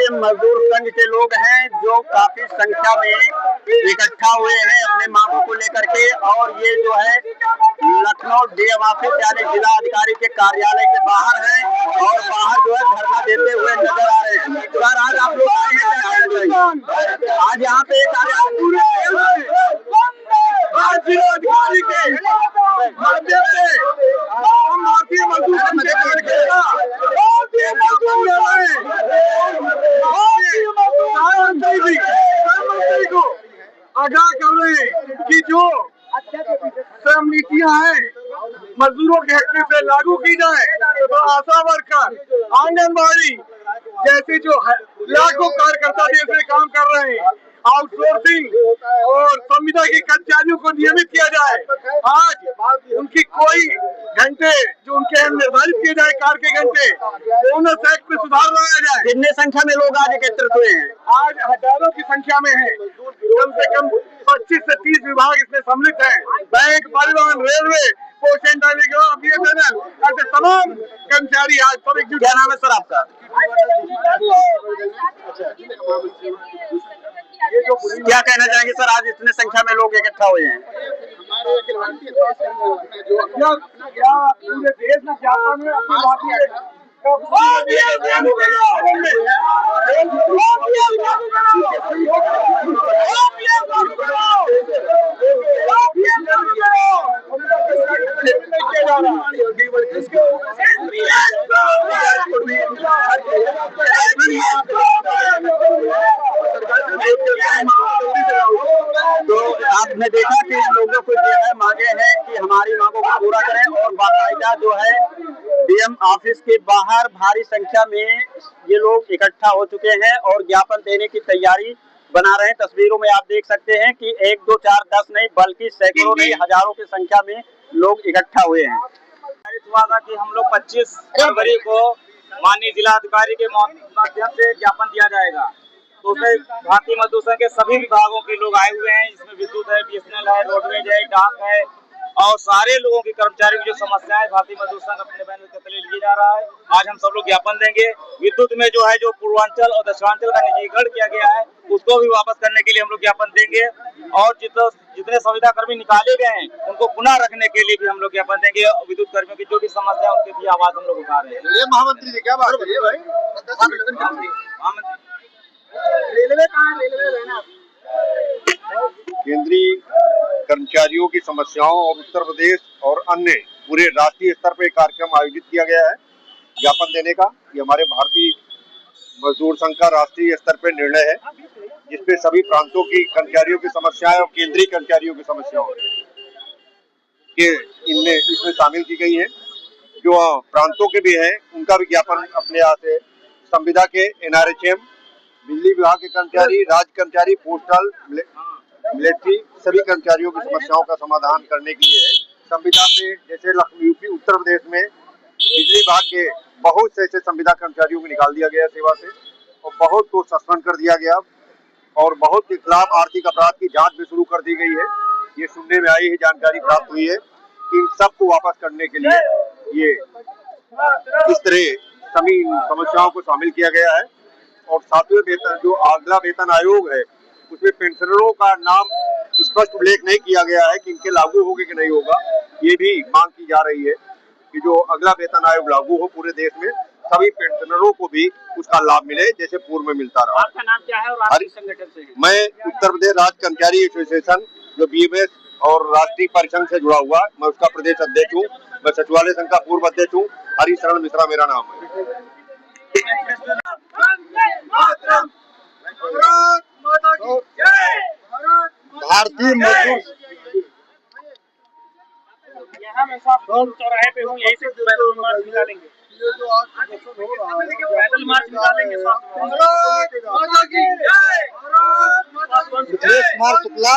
भारतीय मजदूर संघ के लोग हैं जो काफी संख्या में इकट्ठा हुए हैं अपने मांगों को लेकर के। और ये जो है लखनऊ डीएम ऑफिस यानी जिला अधिकारी के कार्यालय के बाहर है और बाहर जो है धरना देते हुए नजर आ रहे हैं। सर, आज आप लोग आए हैं, आज यहाँ पे जिला अधिकारी के माध्यम से भारतीय मजदूर संघ को आगाह कर रहे हैं कि जो श्रम नीतियां हैं मजदूरों के हक में से लागू की जाए तो आशा वर्कर, आंगनबाड़ी जैसे जो लाखों कार्यकर्ता देश में काम कर रहे हैं, आउटसोर्सिंग और संविदा के कर्मचारियों को नियमित किया जाए। आज उनकी कोई घंटे जो उनके निर्धारित किए जाए कार के घंटे, बोनस एक्ट में सुधार लाया जाए। कितने संख्या में लोग आज एकत्रित हुए हैं? आज हजारों की संख्या में है। कम से कम 25 से 30 विभाग इसमें सम्मिलित हैं। बैंक, परिवहन, रेलवे, पोस्ट BSNL ऐसे तमाम कर्मचारी आज सब एकजुट। क्या नाम है सर आपका? क्या कहना चाहेंगे सर, आज इतने संख्या में लोग इकट्ठा हुए हैं? तो आपने देखा कि लोगों को जो है मांगे हैं कि हमारी मांगों को पूरा करें और बाकायदा जो है डीएम ऑफिस के बाहर भारी संख्या में ये लोग इकट्ठा हो चुके हैं और ज्ञापन देने की तैयारी बना रहे हैं। तस्वीरों में आप देख सकते हैं कि 1, 2, 4, 10 नहीं बल्कि सैकड़ों नहीं हजारों की संख्या में लोग इकट्ठा हुए हैं। हुआ था कि हम लोग 25 फरवरी को माननीय जिलाधिकारी के माध्यम से ज्ञापन दिया जाएगा। तो उसमें भारतीय मजदूर संघ के सभी विभागों के लोग आए हुए हैं। इसमें विद्युत है, BSNL है, रोडवेज है, डाक है और सारे लोगों की कर्मचारियों की जो समस्याएं भारतीय मजदूर संघ अपने बैनर के तले लिए जा रहा है। आज हम सब लोग ज्ञापन देंगे। विद्युत में जो है जो पूर्वांचल और दक्षिणांचल का निजीकरण किया गया है उसको भी वापस करने के लिए हम लोग ज्ञापन देंगे और जितने संविदा कर्मी निकाले गए हैं उनको पुनः रखने के लिए भी हम लोग ज्ञापन देंगे। विद्युत कर्मियों की जो भी समस्या है उनकी भी आवाज हम लोग उठा रहे हैं। ये महामंत्री जी क्या बात है भाई? महामंत्री रेलवे कहाँ? रेलवे रहना केंद्रीय कर्मचारियों की समस्याओं और उत्तर प्रदेश और अन्य पूरे राष्ट्रीय स्तर पर कार्यक्रम आयोजित किया गया है ज्ञापन देने का। ये हमारे भारतीय मजदूर संघ का राष्ट्रीय स्तर पर निर्णय है जिसपे सभी प्रांतों की कर्मचारियों की समस्याएं और केंद्रीय कर्मचारियों की समस्याओं के इसमें शामिल की गई है। जो प्रांतों के भी हैं उनका भी ज्ञापन अपने यहाँ से संविदा के NRHM, बिजली विभाग के कर्मचारी, राज्य कर्मचारी, पोस्टल, मिलिट्री सभी कर्मचारियों की समस्याओं का समाधान करने के लिए है। संविदा पे जैसे यूपी उत्तर प्रदेश में बिजली विभाग के बहुत से ऐसे संविदा कर्मचारियों को निकाल दिया गया सेवा से और बहुत को सस्पेंड कर दिया गया और बहुत के खिलाफ आर्थिक अपराध की जांच भी शुरू कर दी गई है। ये सुनने में आई है, जानकारी प्राप्त हुई है कि इन सबको वापस करने के लिए ये इस तरह सभी समस्याओं को शामिल किया गया है। और 7वें वेतन जो अगला वेतन आयोग है उसमें पेंशनरों का नाम स्पष्ट उल्लेख नहीं किया गया है कि इनके लागू होगा कि नहीं होगा। ये भी मांग की जा रही है कि जो अगला वेतन आयोग लागू हो पूरे देश में सभी पेंशनरों को भी उसका लाभ मिले जैसे पूर्व में मिलता रहा। आपका नाम क्या है और आप किस संगठन से हैं? मैं उत्तर प्रदेश राज्य कर्मचारी एसोसिएशन जो BMS और राष्ट्रीय परिसंघ से जुड़ा हुआ, मैं उसका प्रदेश अध्यक्ष हूँ। मैं सचिवालय संघ का पूर्व अध्यक्ष हूँ। हरिशरण मिश्रा मेरा नाम है। भारतीय मजदूर यहाँ मैं चौराहे पे हूँ, यही से पैदल मार्च निकालेंगे। पैदल मार्च निकालेंगे। कुमार शुक्ला,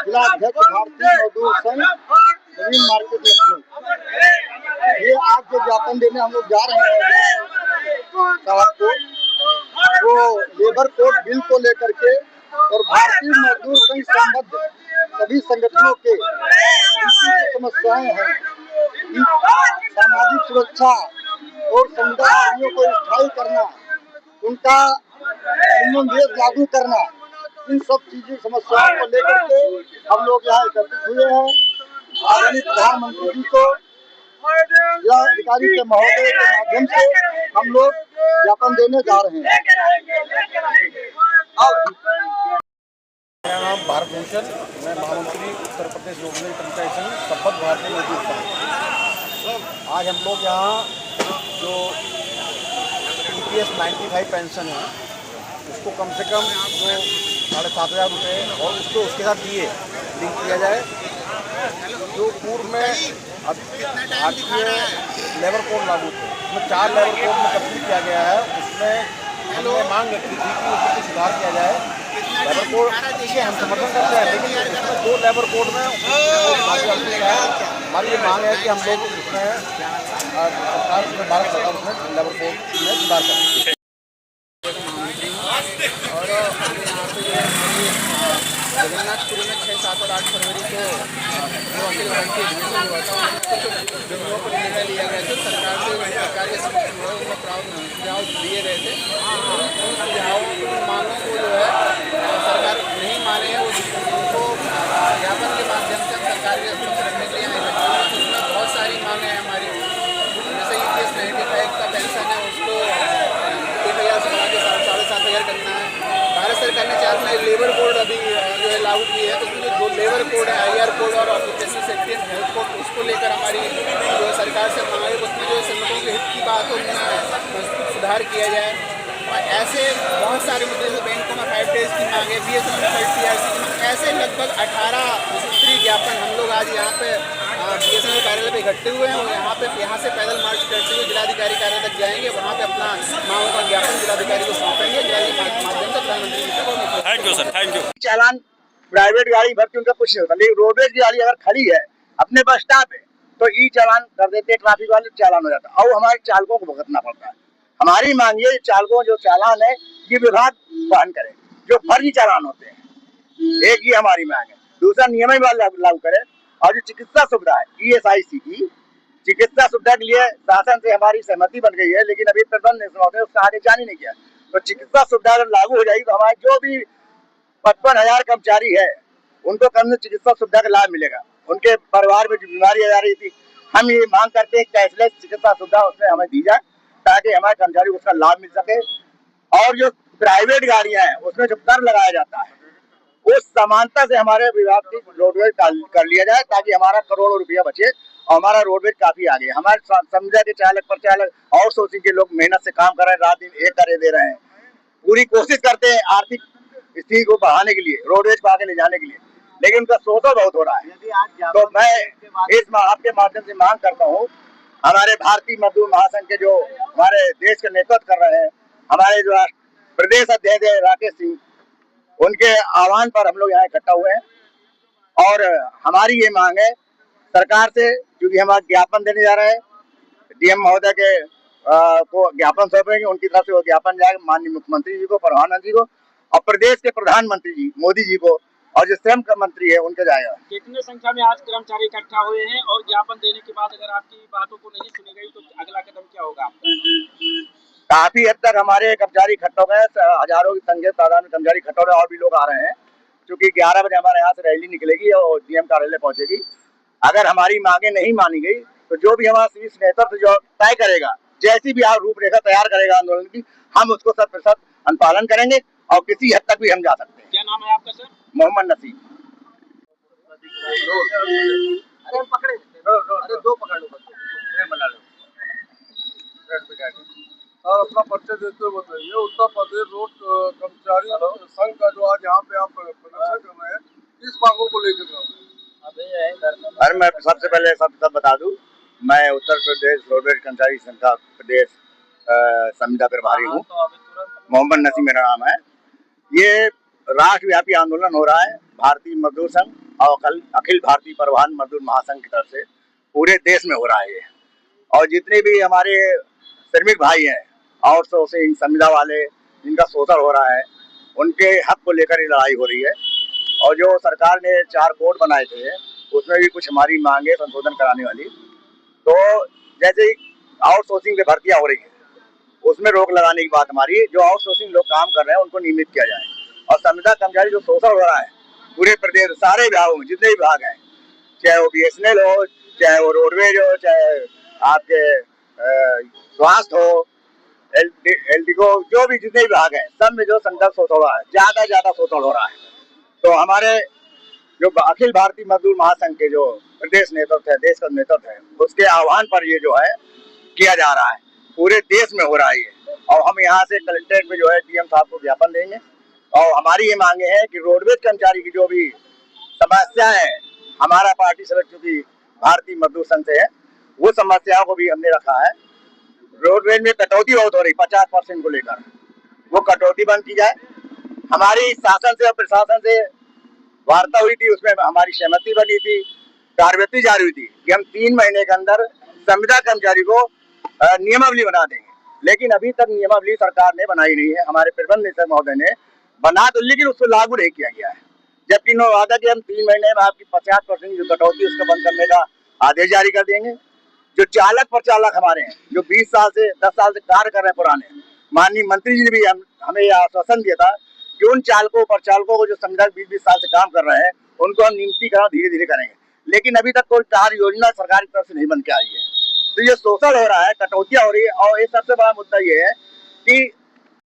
जिलाध्यक्ष भारतीय मजदूर संघ नवीन मार्केट लखनऊ। ये आज जो ज्ञापन देने हम लोग जा रहे हैं साहब को, वो लेबर कोड बिल को लेकर के और भारतीय मजदूर संघ संबद्ध सभी संगठनों के समस्याएं हैं, सामाजिक सुरक्षा और संविदा कर्मियों को स्थायी करना, उनका मिनिमम वेज लागू करना, इन सब चीजें समस्याओं को लेकर के हम लोग यहाँ एकत्रित हुए हैं। आदरणीय प्रधानमंत्री जी को, जिला अधिकारी के महोदय के माध्यम से हम लोग ज्ञापन देने जा रहे हैं। मेरा नाम भारत भूषण, मैं महामंत्री उत्तर प्रदेश रोजगार कर्मचारी संघ संपत भारतीय मजदूर संघ। आज हम लोग यहाँ जो EPS 95 पेंशन है उसको कम से कम जो 7,500 रुपये और उसको उसके साथ DA लिंक किया जाए। जो पूर्व में अब भारतीय लेबर कोड लागू थे, उसमें 4 लेबर कोड में तब्दील किया गया है। उसमें हमने मांग रखी थी कि उसमें कुछ सुधार किया जाए। लेबर कोड देखिए हम समर्थन करते हैं, लेकिन इसमें 2 लेबर कोड में हमारी ये मांग है कि हम लोग उसमें सरकार उसमें भारत सरकार उसमें लेबर कोड में सुधार करें। और जगन्नाथपुरी में 6, 7 और 8 फरवरी को जो अखिल भारतीय अधिवेशन हुआ था उसमें कुछ बिंदुओं पर निर्णय लिया गया था। सरकार के समक्ष सुझाव दिए गए थे। उन सुझावों की मांगों को जो है सरकार नहीं माने हैं, उनको ज्ञापन के माध्यम से सरकार के समक्ष रखने के लिए आए हैं। उसमें बहुत सारी मांगें हैं हमारी, जैसे EPS 95 का पेंशन है उसको 1,000 से बढ़ा के 7,500 करना है। भारत सरकार ने 4 नए लेबर कोड अभी जो है लागू किए हैं, तो उसमें जो लेबर कोड है IR कोड और occupational safety and health code, उसको लेकर हमारी जो सरकार से मांग है उसमें जो श्रमिकों के हित की बात हो उनमें सुधार किया जाए। और ऐसे बहुत सारे मुद्दे जो बैंकों में 5 डेज की मांग है, BSNL PRC की मांग, ऐसे लगभग 18 सूत्री ज्ञापन हम लोग आज यहाँ पे BSNL कार्यालय पे इकट्ठे हुए हैं। और यहाँ से पैदल मार्च करते हुए जिलाधिकारी कार्यालय तक जाएंगे, वहाँ पे अपना मांगों का ज्ञापन जिलाधिकारी को सौंपेंगे। माध्यम से प्रधानमंत्री जी तक। Thank you sir, thank you. Challan private गाड़ी भरती उनका कुछ नहीं होता, लेकिन रोडवेज की गाड़ी अगर खड़ी है अपने बस स्टॉप है तो चालान कर देते, ट्रैफिक वाले चालान हो जाता है और हमारे चालकों को भुगतना पड़ता है। हमारी मांग ये चालकों जो चालान है ये विभाग वहन करे, जो फर्जी चालान होते हैं। एक ये हमारी मांग है। दूसरा नियम लागू करे और जो चिकित्सा सुविधा है ESIC की चिकित्सा सुविधा के लिए शासन से हमारी सहमति बन गई है, लेकिन अभी प्रबंध नहीं उसका आगे जान ही नहीं किया। तो चिकित्सा सुविधा अगर लागू हो जाएगी तो हमारे जो भी 55,000 कर्मचारी है उनको कम चिकित्सा सुविधा का लाभ मिलेगा। उनके परिवार में जो बीमारी आ रही थी, हम ये मांग करते हैं कैशलेस चिकित्सा सुविधा उसमें हमें दी जाए ताकि हमारे कर्मचारी को उसका लाभ मिल सके। और जो प्राइवेट गाड़ियां हैं उसमें जो कर लगाया जाता है उस समानता से हमारे विभाग की रोडवेज कर लिया जाए ताकि हमारा करोड़ों रुपया बचे और हमारा रोडवेज काफी आगे। हमारे समझा के चालक प्रचालक और सोचिंग के लोग मेहनत से काम कर रहे हैं, रात दिन एक करे दे रहे हैं, पूरी कोशिश करते हैं आर्थिक स्थिति को बढ़ाने के लिए, रोडवेज को आगे ले जाने के लिए, लेकिन उनका शोषण बहुत हो रहा है। तो मैं इस आपके माध्यम से मांग करता हूँ, हमारे भारतीय मजदूर महासंघ के जो हमारे देश का नेतृत्व कर रहे हैं, हमारे जो प्रदेश अध्यक्ष है राकेश सिंह, उनके आह्वान पर हम लोग यहाँ इकट्ठा हुए हैं। और हमारी ये मांग है सरकार से, क्योंकि हम आज ज्ञापन देने जा रहे हैं, DM महोदय के को ज्ञापन सौंपेंगे, उनकी तरफ से वो ज्ञापन जाएगा माननीय मुख्यमंत्री जी को, प्रधानमंत्री जी को और प्रदेश के प्रधानमंत्री जी मोदी जी को, और जो श्रम मंत्री है उनके जाएगा। कितने संख्या में आज कर्मचारी इकट्ठा हुए हैं और ज्ञापन देने के बाद अगर आपकी बातों को नहीं सुनी गई तो अगला कदम क्या होगा आपका? काफी हद तक हमारे कर्मचारी इकट्ठा हो गए, हजारों की संख्या तादाद में कर्मचारी इकट्ठा हो रहे हैं और भी लोग आ रहे हैं, क्योंकि 11 बजे हमारे यहाँ से रैली निकलेगी और DM कार्यालय पहुंचेगी। अगर हमारी मांगे नहीं मानी गई तो जो भी हमारा शीर्ष नेतृत्व जो तय करेगा, जैसी भी आप रूपरेखा तैयार करेगा आंदोलन की, हम उसको 100% अनुपालन करेंगे और किसी हद तक भी हम जा सकते हैं। क्या नाम है आपका सर? मोहम्मद नसीम। और अपना परिचय देते हुए बताइए, उत्तर प्रदेश रोड कर्मचारी संघ का जो आज यहाँ पे आप प्रदर्शन कर रहे हैं, किस मांगों को लेकर कर रहे हैं? अरे मैं सबसे पहले सब बता दूं, मैं उत्तर प्रदेश रोडवेज कर्मचारी संघ का प्रदेश संविदा प्रभारी हूँ। मोहम्मद नसीम मेरा नाम है। ये राष्ट्रव्यापी आंदोलन हो रहा है भारतीय मजदूर संघ और अखिल भारतीय परिवहन मजदूर महासंघ की तरफ से, पूरे देश में हो रहा है ये। और जितने भी हमारे श्रमिक भाई हैं, आउटसोर्सिंग संविदा वाले, जिनका शोषण हो रहा है, उनके हक को लेकर ये लड़ाई हो रही है। और जो सरकार ने 4 कोड बनाए थे उसमें भी कुछ हमारी मांगे संशोधन कराने वाली। तो जैसे आउटसोर्सिंग पे भर्तियां हो रही हैं उसमें रोक लगाने की बात हमारी है। जो आउटसोर्सिंग लोग काम कर रहे हैं उनको नियमित किया जाए, और संविदा कर्मचारी जो शोषण हो रहा है पूरे प्रदेश सारे विभागों में, जितने विभाग हैं, चाहे वो BSNL हो, चाहे वो रोडवेज हो, चाहे आपके स्वास्थ्य हो, एलडीको, जो भी जितने विभाग हैं, सब में जो संविदा शोषण हो रहा है, ज्यादा शोषण हो रहा है। तो हमारे जो अखिल भारतीय मजदूर महासंघ के जो प्रदेश नेतृत्व है, देश का नेतृत्व है, उसके आह्वान पर ये जो है किया जा रहा है, पूरे देश में हो रहा है ये। और हम यहाँ से कलेक्ट्रेट में जो है DM साहब को ज्ञापन देंगे, और हमारी ये मांगे हैं कि रोडवेज कर्मचारी की जो भी समस्या है, हमारा पार्टी सदस्य की भारतीय मजदूर संघ से है, वो समस्याओं को भी हमने रखा है। रोडवेज में कटौती बहुत हो रही 50% को लेकर, वो कटौती बंद की जाए। हमारी शासन से और प्रशासन से वार्ता हुई थी, उसमें हमारी सहमति बनी थी, कार्यवृत्ति जारी हुई थी कि हम 3 महीने के अंदर संविदा कर्मचारी को नियमावली बना देंगे, लेकिन अभी तक नियमावली सरकार ने बनाई नहीं है। हमारे प्रबंध निदेशक महोदय ने बना तो, लेकिन उसको लागू नहीं किया गया है। जबकि उन्होंने वादा कि हम 3 महीने में आपकी 50% जो कटौती उसको बंद करने का आदेश जारी कर देंगे। जो चालक प्रचालक हमारे हैं, जो 20 साल से 10 साल से कार्य कर रहे हैं पुराने, माननीय मंत्री जी ने भी हमें यह आश्वासन दिया था कि उन चालकों प्रचालकों को जो संविदा 20-20 साल से काम कर रहे हैं, उनको हम नियुक्तिकरण धीरे धीरे करेंगे। लेकिन अभी तक कोई कार्य योजना सरकार की तरफ से नहीं बन के आई है। तो ये शोषण हो रहा है, कटौतियां हो रही है, और ये सबसे बड़ा मुद्दा ये है कि